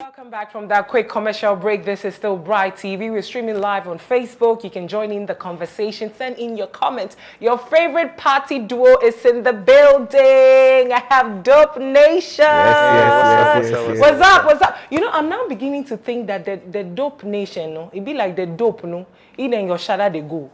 Welcome back from that quick commercial break. This is still Bryt TV. We're streaming live on Facebook. You can join in the conversation. Send in your comments. Your favorite party duo is in the building. I have DopeNation. Yes. What's up? What's up? You know, I'm now beginning to think that the DopeNation, no, it be like the dope, no, in your shadow they go.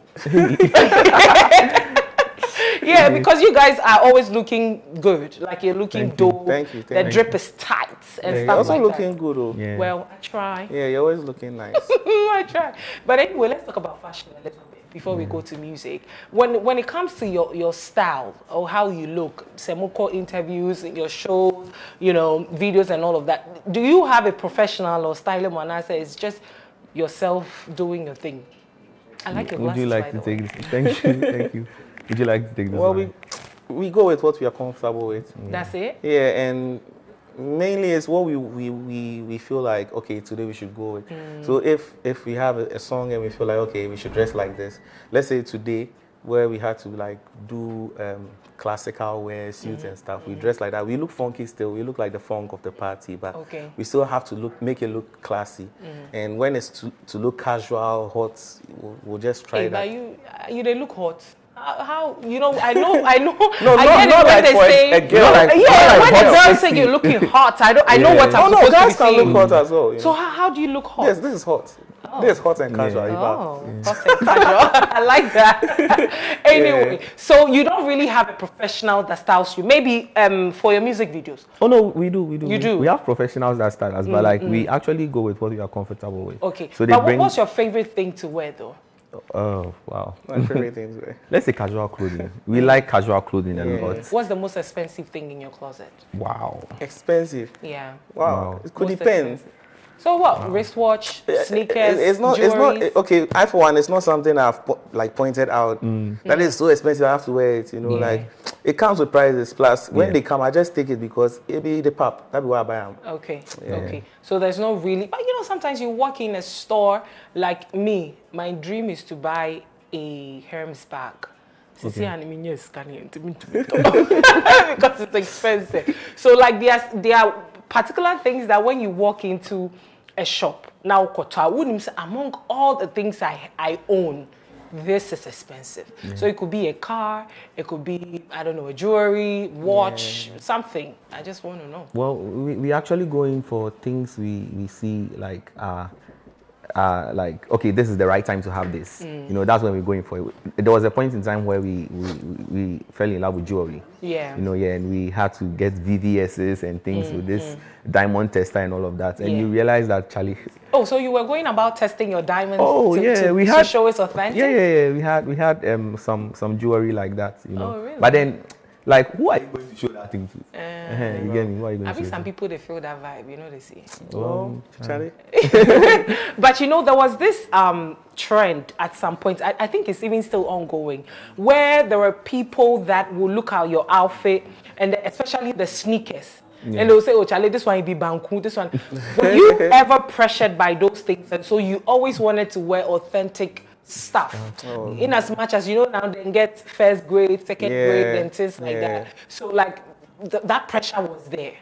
Yeah, because you guys are always looking good. Like you're looking dope. Thank you. The drip is tight and stuff you're also like looking that. good, though. Yeah. Well, I try. Yeah, you're always looking nice. I try. But anyway, let's talk about fashion a little bit before we go to music. When it comes to your style or how you look, Semuko interviews, your shows, you know, videos and all of that, do you have a professional or styler Manasa? It's just yourself doing your thing. I like your glasses. Would you like to take this? Thank you. Thank you. Would you like to take this? Well, we go with what we are comfortable with. That's it? Yeah, and mainly it's what we feel like, okay, today we should go with. So if we have a song and we feel like, okay, we should dress like this. Let's say today where we had to like do classical wear, suits and stuff, we dress like that. We look funky still. We look like the funk of the party, but we still have to make it look classy. And when it's to look casual, hot, we'll just try that. But you they look hot. How you know? I know. No, I get not it when like they for say, a girl. yeah, when the girl sexy. say you're looking hot, I know what I'm Oh no, supposed guys to be can saying. look hot as well. You So know? how do you look hot? Yes, this is hot. This is hot and casual. Hot and casual. I like that. Anyway, so you don't really have a professional that styles you. Maybe for your music videos. Oh no, we do. You do? We have professionals that style us, but like we actually go with what we are comfortable with. Okay. So But what's your favorite thing to wear though? Oh wow. My favorite things. Let's say casual clothing. We like casual clothing a lot. What's the most expensive thing in your closet? Wow. Expensive. Yeah. Wow. It could Most depend. expensive. So what? Wristwatch, sneakers, It's not. jewelry? Okay. I for one, it's not something I've like pointed out. That is so expensive. I have to wear it. You know, like it comes with prices. Plus, when they come, I just take it because it be the pop. That's why I buy them. Okay. Okay. So there's no really, but you know, sometimes you walk in a store like me. My dream is to buy a Hermes bag. Because it's expensive. So like there are particular things that when you walk into a shop, now I wouldn't say among all the things I own, this is expensive. So it could be a car, it could be, I don't know, a jewelry, watch, something. I just want to know. Well, we actually go in for things we see like okay, this is the right time to have this. You know, that's when we're going for it. There was a point in time where we fell in love with jewelry. Yeah. You know, and we had to get VVS's and things with this diamond tester and all of that. And you realize that, Charlie. Oh, so you were going about testing your diamonds to show it's authentic? Yeah. We had some jewelry like that, you know. Oh, really? But then, like, who are you going to show that thing to? You get me? Who are you going to show? I think some people, they feel that vibe, you know, they see. Oh, Charlie. But you know, there was this trend at some point, I think it's even still ongoing, where there were people that will look at your outfit, and especially the sneakers. And they'll say, oh, Charlie, this one will be Banku, this one. Were you ever pressured by those things? And so you always wanted to wear authentic stuff. In as much as, you know, now they get first grade, second grade, and things like that. So, like, that pressure was there.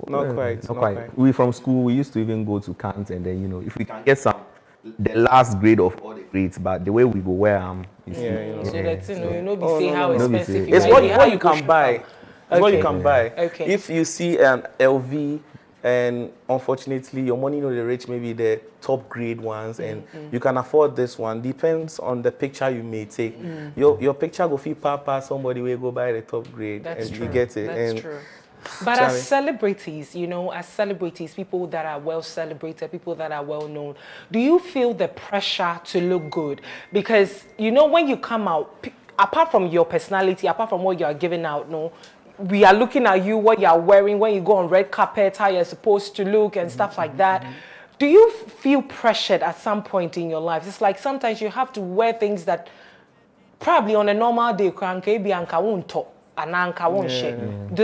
Not quite. We from school, we used to even go to camps, and then, you know, if we can get the last grade of all the grades, but the way we go wear them, you see. So that, you know, be say how expensive it's what you can buy. It's what you can buy. Okay. If you see LV, and unfortunately your money no dey reach maybe the top grade ones, and you can afford this one, depends on the picture you may take. Your picture go fit papa somebody will go buy the top grade. That's and true. You get it. That's true. But as celebrities, you know, people that are well celebrated, people that are well known, do you feel the pressure to look good? Because, you know, when you come out, apart from your personality, apart from what you are giving out, no, we are looking at you, what you are wearing, when you go on red carpet, how you're supposed to look and stuff like that. Do you feel pressured at some point in your life? It's like sometimes you have to wear things that probably on a normal day,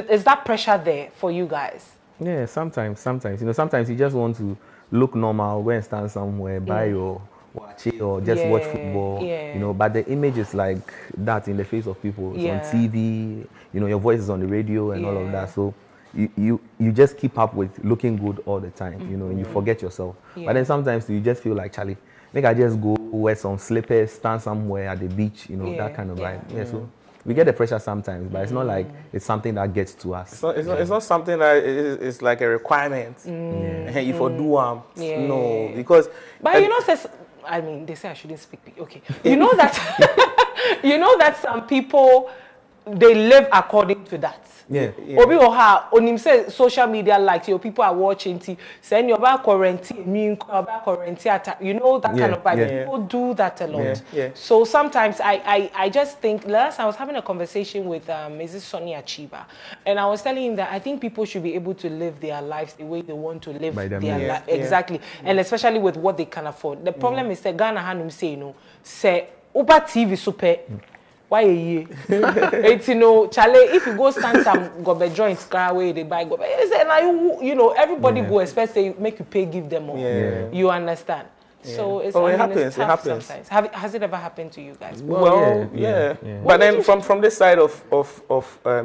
is that pressure there for you guys? Yeah, sometimes. You know, sometimes you just want to look normal, go and stand somewhere, buy your watch it or just watch football, you know, but the image is like that in the face of people. It's on TV, you know, your voice is on the radio and all of that. So you just keep up with looking good all the time, you know, and you forget yourself. But then sometimes you just feel like, Charlie, make I just go wear some slippers, stand somewhere at the beach, you know, that kind of vibe. Yeah, so we get the pressure sometimes, but it's not like it's something that gets to us. It's not something that is like a requirement. You for do no, because. But you know, I mean, they say I shouldn't speak. Okay, you know that you know that some people they live according to that. Yeah. Obi oha onim say social media likes your people are watching send your back quarantine you know that kind of vibe. People do that a lot. So sometimes I just think last I was having a conversation with Mrs. Sonia Chiba, and I was telling him that I think people should be able to live their lives the way they want to live their life. Exactly. And especially with what they can afford. The problem is that Ghana Hanum say say Uber TV super. Why it's, you know, Charlie, if you go stand some gobe joints car where they buy gobe, you know, everybody go expect they make you pay, give them more. You understand? So it's, it happens. It happens. Sometimes. Has it ever happened to you guys? Well, But then from this side of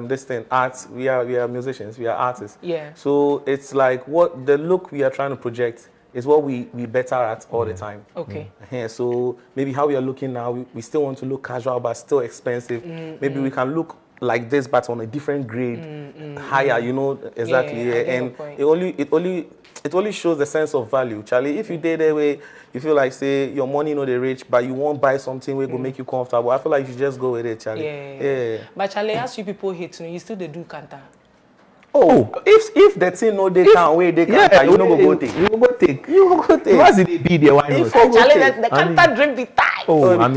this thing, arts, we are musicians, we are artists. Yeah. So it's like what the look we are trying to project is what we better at all the time. Okay. So maybe how we are looking now, we still want to look casual but still expensive. Maybe we can look like this but on a different grade, higher, you know, exactly. And it only shows the sense of value. Charlie, if you did that way, you feel like say your money not the rich, but you won't buy something where go make you comfortable. I feel like you should just go with it, Charlie. Yeah. But Charlie, as you people hate, you still they do kanta. Oh, if the thing no they can't wait, they can't. You know go take. You go take. What's it be there? Why not? Charlie, the kanta drink be tight. Oh, I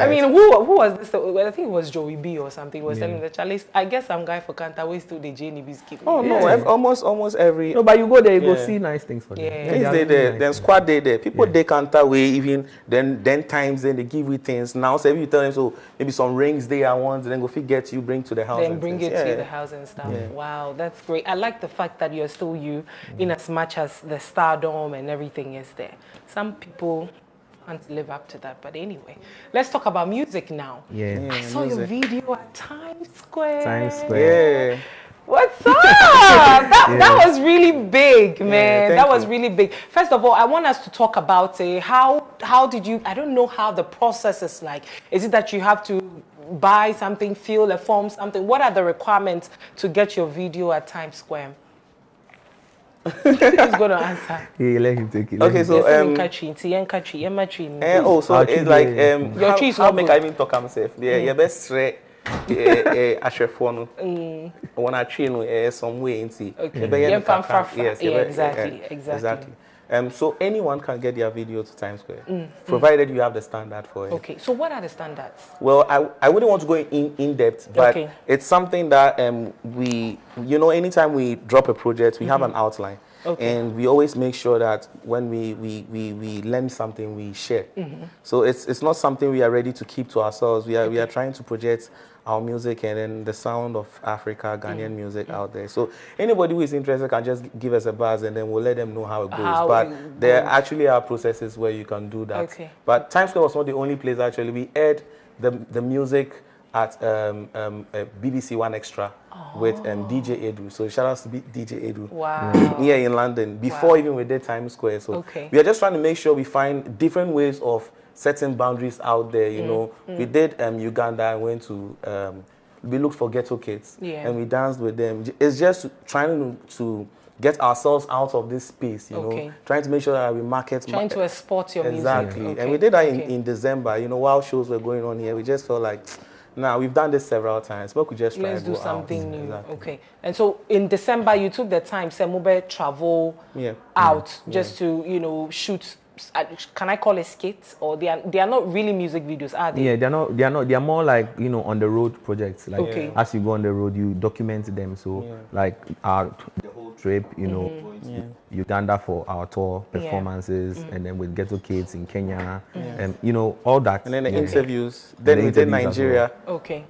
mean, who was this? I think it was Joey B or something. Was telling the Charlie. I guess some guy for kanta ways to the Jenny biscuit. Oh no, almost every. No, but you go there, you go see nice things for them. Things they there, then squad they there. People they kanta way even then times then they give you things. Now so if you tell them so maybe some rings they are ones, then go get you bring to the house. Then bring it to the house and stuff. Wow, that's great. I like the fact that you're still you, in as much as the stardom and everything is there. Some people can't live up to that, but anyway, let's talk about music now. I saw your video at Times Square. What's up? That was really big, man. That was really big. First of all, I want us to talk about how did you, I don't know how the process is like. Is it that you have to buy something, fill a form, something? What are the requirements to get your video at Times Square? Who's going to answer? Yeah, let him take it. Okay, so so it's like your tree is not make I even talk myself. Yeah, best ashrefono. When I train some way into. Exactly. So anyone can get their video to Times Square, provided you have the standard for it. Okay, so what are the standards? Well, I wouldn't want to go in depth, but it's something that we, you know, anytime we drop a project, we have an outline. And we always make sure that when we learn something, we share. So it's not something we are ready to keep to ourselves. We are trying to project our music and then the sound of Africa, Ghanaian music out there. So anybody who is interested can just give us a buzz and then we'll let them know how it goes. But there actually are processes where you can do that. But Times Square was not the only place actually. We aired the music at BBC One Extra with DJ Edu. So shout out to DJ Edu. Wow. Here in London. Before even we did Times Square. So we are just trying to make sure we find different ways of setting boundaries out there, you know. We did Uganda and went to we looked for ghetto kids and we danced with them. It's just trying to get ourselves out of this space, you know, trying to make sure that we market. Trying to export your music. Exactly. And we did that in December, you know, while shows were going on here. We just felt like, nah, we've done this several times, but we just try Let's to do go something out. new. Exactly. And so in December, you took the time, Semube travel out just to, you know, shoot. Can I call it skits, or they are not really music videos, are they? Yeah, they are more like, you know, on the road projects. Like as you go on the road, you document them. So like the whole trip, you know, going to Uganda for our tour performances, and then with Ghetto Kids in Kenya, and you know, all that. And then the interviews. Then we did Nigeria.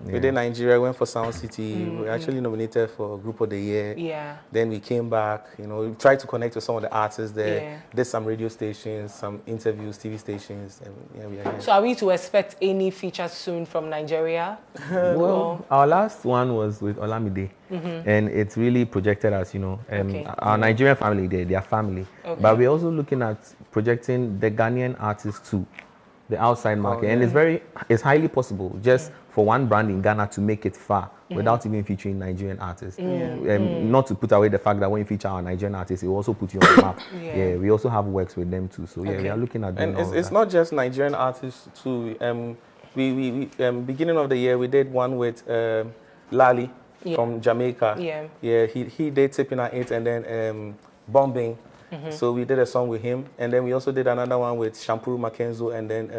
We did Nigeria, went for Sound City. We were actually nominated for Group of the Year. Then we came back, you know, we tried to connect with some of the artists there. Did some radio stations, some interviews, TV stations, and we are here. So are we to expect any features soon from Nigeria? Well, our last one was with Olamide. and it's really projected as, you know, our Nigerian family, their family. But we're also looking at projecting the Ghanaian artists to the outside market, and it's highly possible just for one brand in Ghana to make it far without even featuring Nigerian artists. Not to put away the fact that when you feature our Nigerian artists, it will also put you on the map. We also have works with them too. So we are looking at doing and it's not just Nigerian artists too. We beginning of the year we did one with Lali from Jamaica. He did Tipping at 8 and then Bombing. So we did a song with him, and then we also did another one with Shampuru Makenzo and then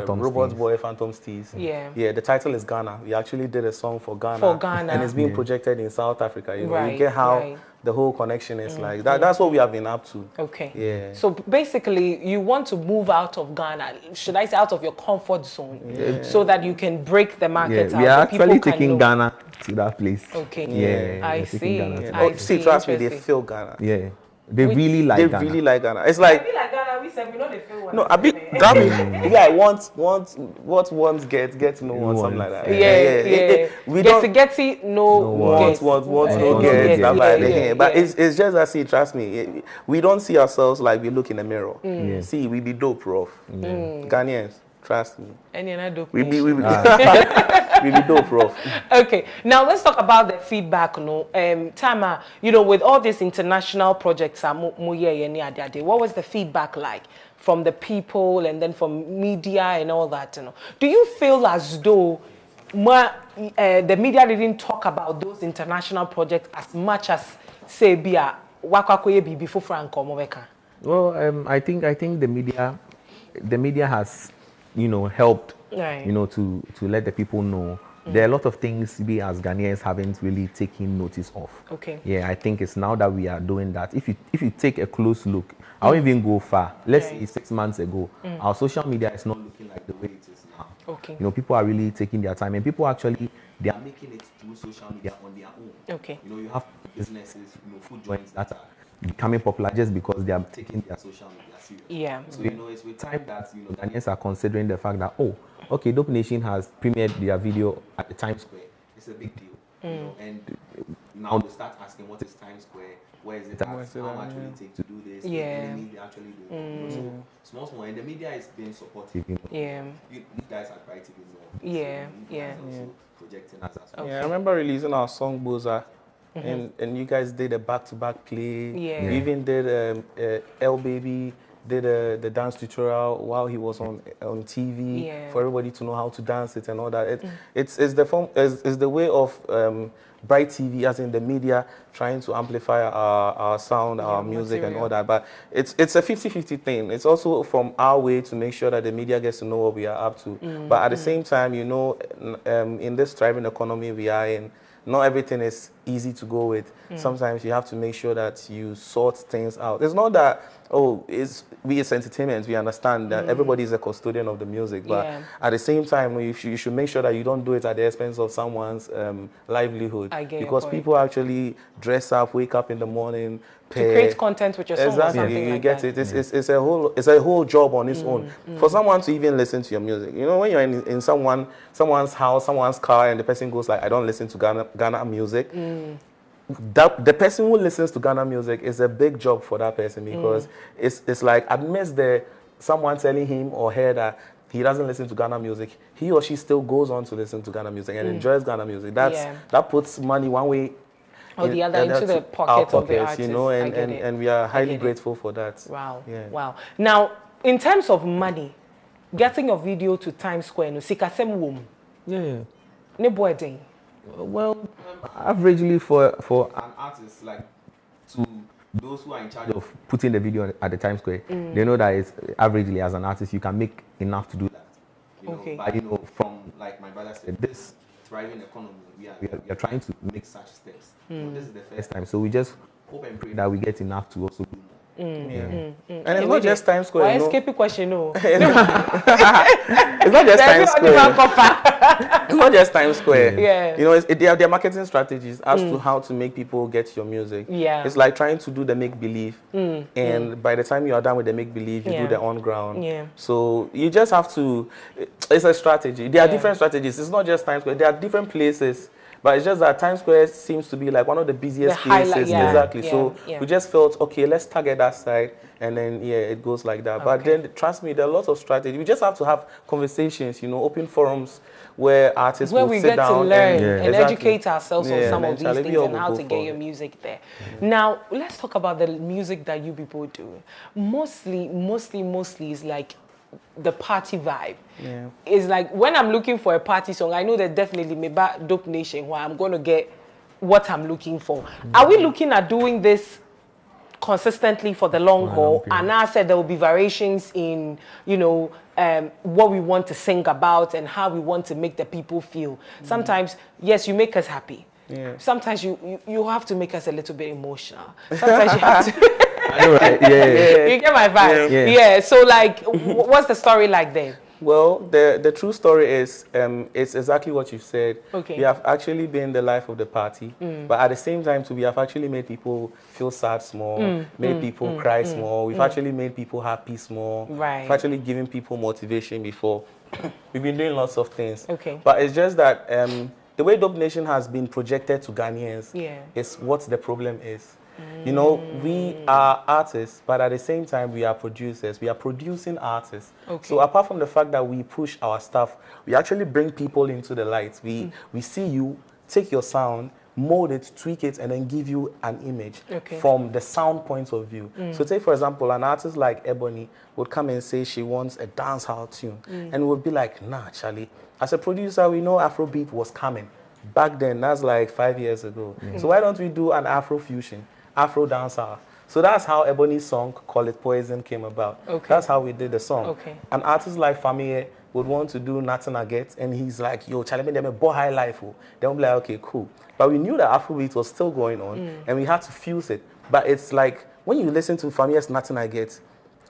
Robot Boy Phantom Steez. The title is Ghana. We actually did a song for Ghana. And it's being projected in South Africa. You know, you get how the whole connection is like that. That's what we have been up to. So basically, you want to move out of Ghana, should I say out of your comfort zone, so that you can break the market out. We are actually taking Ghana to that place. I see. See, trust me, they feel Ghana. They really like Ghana. They really like Ghana. It's like we said we know they feel one. No, a bit that means what ones get no one, something like that. We don't get no want no get stuff like that. But it's just that, see, trust me, we don't see ourselves like we look in the mirror. See, we be dope, prof. Ghanaians, trust me. And you're not dope. We be dope, prof. Okay, now let's talk about the feedback. Tama, you know, with all these international projects, what was the feedback like from the people and then from media and all that? You know, do you feel as though the media didn't talk about those international projects as much as say before Franco Moveka? Well, I think the media has, you know, helped. You know, to let the people know there are a lot of things we as Ghanaians haven't really taken notice of. I think it's now that we are doing that. If you take a close look, I won't even go far. Let's say 6 months ago, our social media is not looking like the way it is now. You know, people are really taking their time, and people actually they are making it through social media on their own. You know, you have businesses, you know, food joints that are becoming popular just because they are taking their social media serious. So you know, it's with time that, you know, Ghanaians are considering the fact that, oh, okay, DopeNation has premiered their video at the Times Square. It's a big deal. You know, and now they start asking, what is Times Square? Where is it at? How much will it take to do this? They actually do. You know, so small, and the media is being supportive. You know, you guys are Bryt also projecting us as well. I remember releasing our song Boza. And you guys did a back-to-back play. You even did L Baby did the dance tutorial while he was on TV for everybody to know how to dance it and all that. It's the way of Bryt TV, as in the media, trying to amplify our sound, our music and all that. But it's a 50-50 thing. It's also from our way to make sure that the media gets to know what we are up to. But at the same time, you know, in this thriving economy we are in, not everything is easy to go with. Sometimes you have to make sure that you sort things out. It's not that, oh, it's entertainment. We understand that everybody is a custodian of the music, but at the same time, you should make sure that you don't do it at the expense of someone's livelihood. Because people actually dress up, wake up in the morning, to create content with your song or something you like get that. It's a whole job on its own. For someone to even listen to your music, you know, when you're in someone's house, someone's car, and the person goes like, I don't listen to Ghana music. The person who listens to Ghana music is a big job for that person, because it's like, amidst someone telling him or her that he doesn't listen to Ghana music, he or she still goes on to listen to Ghana music and enjoys Ghana music. That puts money one way or the other into the pocket of the artist, you know, and we are highly grateful for that. Wow. Wow. Now, in terms of money, getting your video to Times Square, no sikasem wom. Ne boy ding. Well, averagely for an artist, like, to those who are in charge of putting the video at the Times Square, they know that it's averagely, as an artist, you can make enough to do that. You know? But, you know, from, like my brother said, this thriving economy, we are trying to make such steps. You know, this is the first time, so we just hope and pray that we get enough to also do more. And it's not just Times Square. Why escape a question? No. It's not just Times Square. It's not just Times Square. You know, there are marketing strategies as to how to make people get your music. It's like trying to do the make-believe. And by the time you are done with the make-believe, you do the on-ground. So you just have to, it's a strategy. There are different strategies. It's not just Times Square. There are different places But it's just that Times Square seems to be like one of the busiest places. Exactly. So we just felt, okay, let's target that side. And then, it goes like that. Okay. But then, trust me, there are lots of strategy. We just have to have conversations, open forums where artists will sit down. Where we get to learn and educate ourselves on some of these things and how to get your music there. Now, let's talk about the music that you people do. Mostly is like the party vibe. Yeah. It's like when I'm looking for a party song, I know that definitely maybe DopeNation where I'm going to get what I'm looking for. Are we looking at doing this consistently for the long haul? And I said there will be variations in, what we want to sing about and how we want to make the people feel. Sometimes, yes, you make us happy. Yeah. Sometimes you have to make us a little bit emotional. Sometimes you have to. Right. Yeah. You get my vibe. Yeah. So like, what's the story like then? Well, the true story is it's exactly what you said. Okay. We have actually been the life of the party, but at the same time, too, we have actually made people feel sad small, made people cry small. We've actually made people happy small. Right. We've actually given people motivation before. We've been doing lots of things. Okay. But it's just that the way DopeNation has been projected to Ghanaians is what the problem is. We are artists, but at the same time, we are producers. We are producing artists. Okay. So apart from the fact that we push our stuff, we actually bring people into the light. We see you, take your sound, mold it, tweak it, and then give you an image from the sound point of view. So take, for example, an artist like Ebony would come and say she wants a dancehall tune. And we'll be like, nah, Charlie. As a producer, we know Afrobeat was coming. Back then, that's like 5 years ago. So why don't we do an Afro fusion? Afro dancer. So that's how Ebony's song, Call It Poison, came about. Okay. That's how we did the song. Okay. An artist like Famille would want to do Nothing I Get, and he's like, yo, Charlie, me boy high life. Then we'll be like, okay, cool. But we knew that Afrobeat was still going on, and we had to fuse it. But it's like, when you listen to Famille's Nothing I Get,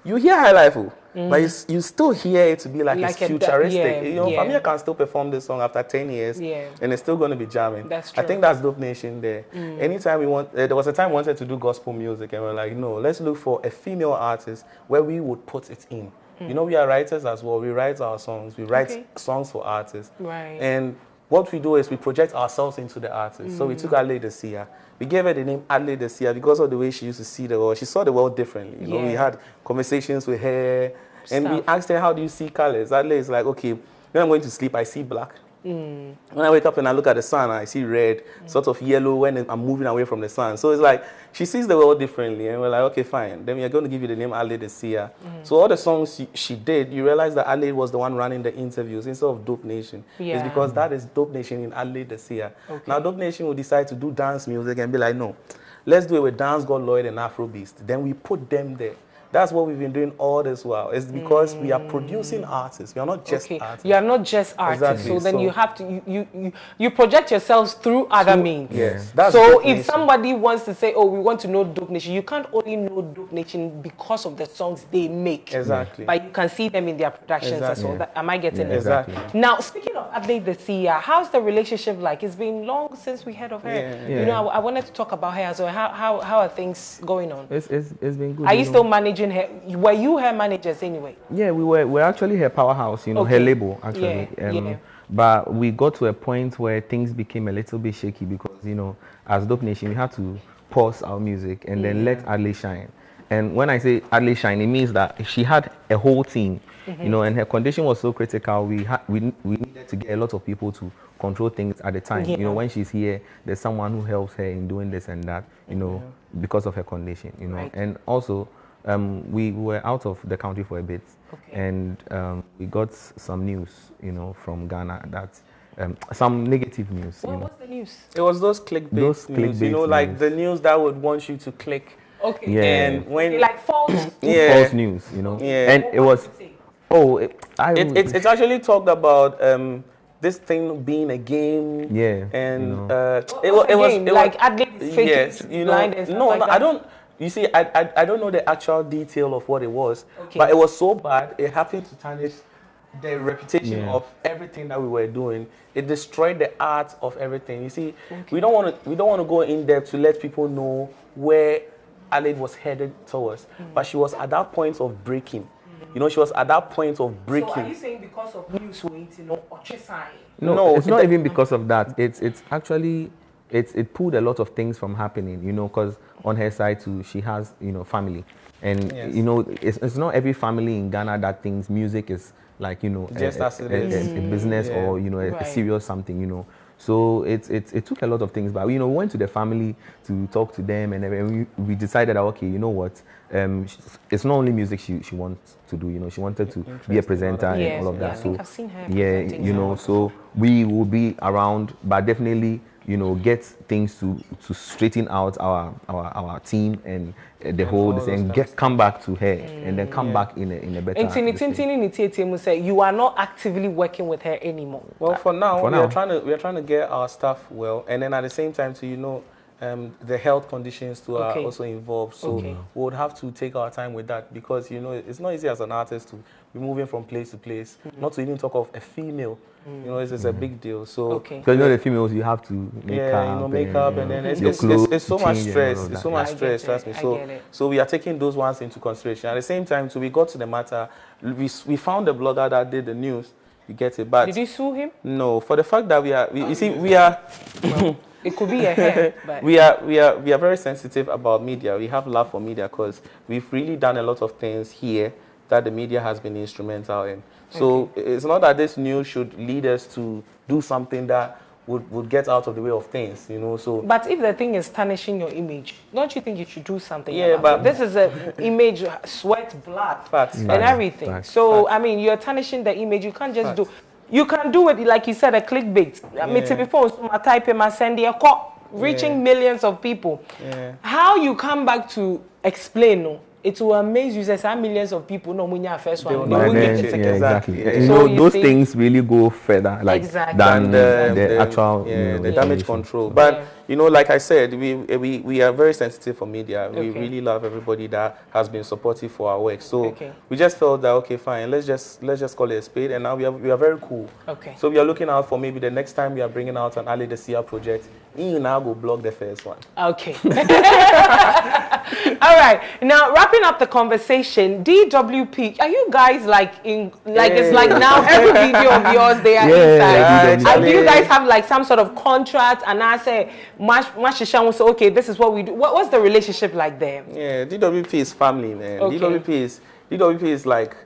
you hear high life, but you still hear it to be like it's futuristic. Famille can still perform this song after 10 years, and it's still going to be jamming. That's true. I think that's DopeNation there. Anytime we want, there was a time we wanted to do gospel music, and we're like, no, let's look for a female artist where we would put it in. We are writers as well. We write our songs. We write songs for artists. Right. And what we do is we project ourselves into the artist. So we took Adelaide Sia. We gave her the name Adelaide Sia because of the way she used to see the world. She saw the world differently. We had conversations with her, and we asked her, how do you see colors? Adelaide is like, okay, when I'm going to sleep, I see black. When I wake up and I look at the sun, I see red, sort of yellow when I'm moving away from the sun. So it's like, she sees the world differently, and we're like, okay, fine. Then we are going to give you the name Adelaide Sia. So all the songs she did, you realize that Adelaide was the one running the interviews instead of DopeNation. It's because that is DopeNation in Adelaide Sia. Okay. Now DopeNation will decide to do dance music and be like, no, let's do it with Dance God Lloyd and Afrobeast. Then we put them there. That's what we've been doing all this while. It's because we are producing artists. We are not just artists. You are not just artists. Exactly. So then you have to you project yourselves through other means. Yes. That's so if somebody wants to say, oh, we want to know DopeNation, you can't only know DopeNation because of the songs they make. Exactly. But you can see them in their productions as well. Am I getting it? Exactly. Now, speaking of Adelaide Sia, how's the relationship like? It's been long since we heard of her. I wanted to talk about her as well. How are things going on? It's been good. Are you still managing her? Were you her managers anyway? Yeah, we're actually her powerhouse, her label actually. But we got to a point where things became a little bit shaky because, as DopeNation, we had to pause our music and then let Adelaide shine. And when I say Adelaide shine, it means that she had a whole team, and her condition was so critical. We needed to get a lot of people to control things at the time. When she's here, there's someone who helps her in doing this and that, because of her condition, Right. And also, we were out of the country for a bit, and we got some news, from Ghana that some negative news. What was the news? It was those clickbait news, like the news that would want you to click. Okay. Yeah. And when like false. False news, Yeah. And it was. It's actually talked about this thing being a game. Yeah. And it was like Adelaide is fake blind and stuff like that. I don't. You see, I don't know the actual detail of what it was, but it was so bad, it happened to tarnish the reputation of everything that we were doing. It destroyed the art of everything. You see, we don't want to go in depth to let people know where Adelaide was headed towards, but she was at that point of breaking. You know, she was at that point of breaking. So are you saying because of news weight, you know, No, it's not even because of that. It's actually it pulled a lot of things from happening, you know, because on her side too, she has, you know, family. And, you know, it's not every family in Ghana that thinks music is like, you know, just a business or, you know, a serious something, you know. So it took a lot of things, but, you know, we went to the family to talk to them, and we decided that, okay, you know what, it's not only music she wants to do, you know, she wanted to be a presenter and all of that. I think I've seen her you know, so we will be around, but definitely, you know, get things to straighten out our team and the whole thing, and come back to her, and then come back in a better. And you are not actively working with her anymore. Well, for now, we are trying to get our staff well, and then at the same time, so, you know, the health conditions too are also involved. So we would have to take our time with that, because, you know, it's not easy as an artist to be moving from place to place. Not to even talk of a female. You know, it's a big deal. So because, you know, the females, you have to make up, and then it's so much stress. It's so much stress. Trust me. So we are taking those ones into consideration. At the same time, so we got to the matter. We found the blogger that did the news. You get it, but did you sue him? No, for the fact that you see, we are. Well, it could be a hair, but we are very sensitive about media. We have love for media because we've really done a lot of things here that the media has been instrumental in. So it's not that this news should lead us to do something that would get out of the way of things, you know. So, but if the thing is tarnishing your image, don't you think you should do something? Yeah, but this is an image, sweat, blood, and everything. So I mean, you're tarnishing the image. You can't just do. You can do it like you said, a clickbait. I mean, before I type in my send reaching millions of people. How you come back to explain? It will amaze you. There's millions of people. No, when you first one, they won't get the second. Exactly. You know, those things really go further, like than the actual, the damage control. But you know, like I said, we are very sensitive for media. We really love everybody that has been supportive for our work. So we just felt that, okay, fine, let's just call it a spade. And now we are very cool. So we are looking out for maybe the next time we are bringing out an Ali Desia project. You now go blog the first one. Okay. All right. Now wrapping up the conversation, DWP. Are you guys like it's like now every video of yours they are inside? Do you guys have like some sort of contract? And I say, okay, this is what we do. What's the relationship like there? Yeah, DWP is family, man. DWP is like,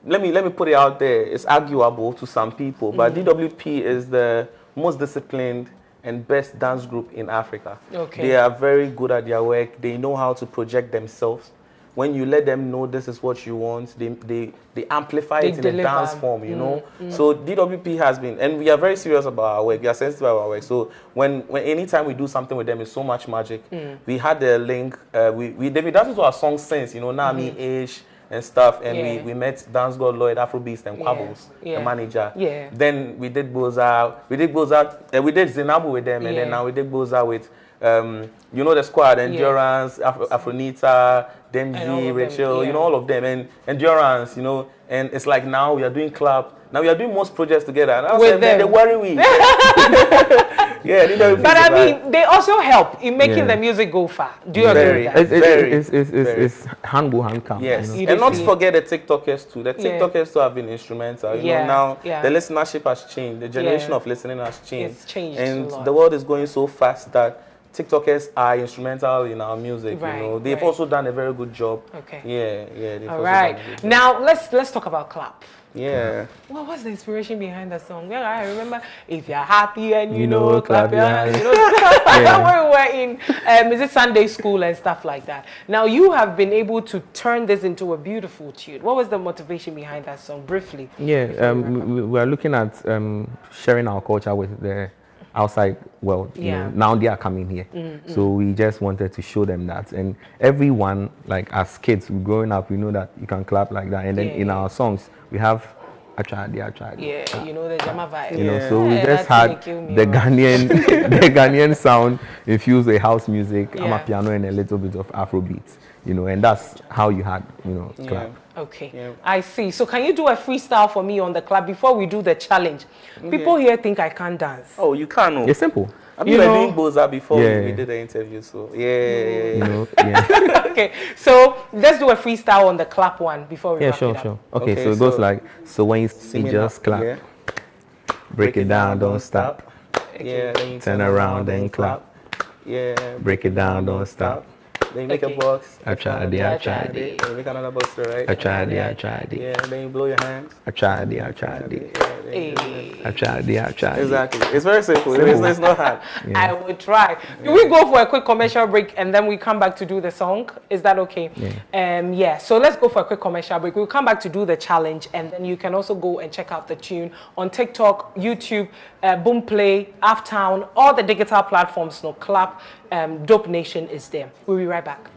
let me put it out there. It's arguable to some people, but DWP is the most disciplined and best dance group in Africa. They are very good at their work. They know how to project themselves. When you let them know this is what you want, they amplify it in a dance form, you know. So DWP has been, and we are very serious about our work. We are sensitive about our work. So when anytime we do something with them, it's so much magic. We had the link. David, that is what our song since, you know, Nami Ish and stuff, and we met Dance God Lloyd, Afrobeats, and Quabbles, the manager. Then we did Boza, we did Zinabu with them, and then now we did Boza with, you know, the squad, Endurance, Afronita, Demzi, Rachel, you know, all of them, and Endurance, you know, and it's like now we are doing club. Now we are doing most projects together, and I said, they worry me. But I mean, they also help in making the music go far. Do you agree with that? It's hand go hand come. Yes, you know? And not to forget the TikTokers too. The TikTokers too have been instrumental. You know, now the listenership has changed. The generation of listening has changed. It's changed and the world is going so fast that TikTokers are instrumental in our music. You know, they've also done a very good job. All right. Now let's talk about Clap. What was the inspiration behind the song? Yeah, I remember if you're happy and you know, clap your hands. You know, when we were in is it Sunday school and stuff like that. Now you have been able to turn this into a beautiful tune. What was the motivation behind that song, briefly? We are looking at sharing our culture with the outside world. You know, now they are coming here, so we just wanted to show them that. And everyone, like as kids growing up, we know that you can clap like that. And then in our songs, we have I tried. You know the Jama vibe. You know, so we just had the Ghanaian, the Ghanaian sound infused with house music, Amapiano, and a little bit of Afrobeat. you know, and that's how you had, you know, clap. Okay, Yeah. I see. So can you do a freestyle for me on the clap before we do the challenge? People here think I can't dance. Oh, you can't. No. It's simple. I mean, we're doing Boza before Yeah. we did the interview, so yeah. You know, yeah. Okay, so let's do a freestyle on the clap one before we Yeah, wrap sure, it up. sure. Okay, so it goes like, so when you see me just clap, Yeah. break it down, don't stop. Yeah, then you Turn around, then clap. Yeah, Break it down, don't stop. Then you make Okay. a box. I tried it, I tried it. Then you make another box, right? I tried it, I tried it. Yeah, then you blow your hands. I tried it, I tried it. Yeah, then you- Hey. I tried it, I tried it. Exactly. It's very simple. It's not hard. I will try. Do we go for a quick commercial break and then we come back to do the song? Is that okay? Yeah. So let's go for a quick commercial break. We'll come back to do the challenge, and then you can also go and check out the tune on TikTok, YouTube, Boomplay, Uptown, all the digital platforms. No Clap, DopeNation is there. We'll be right back.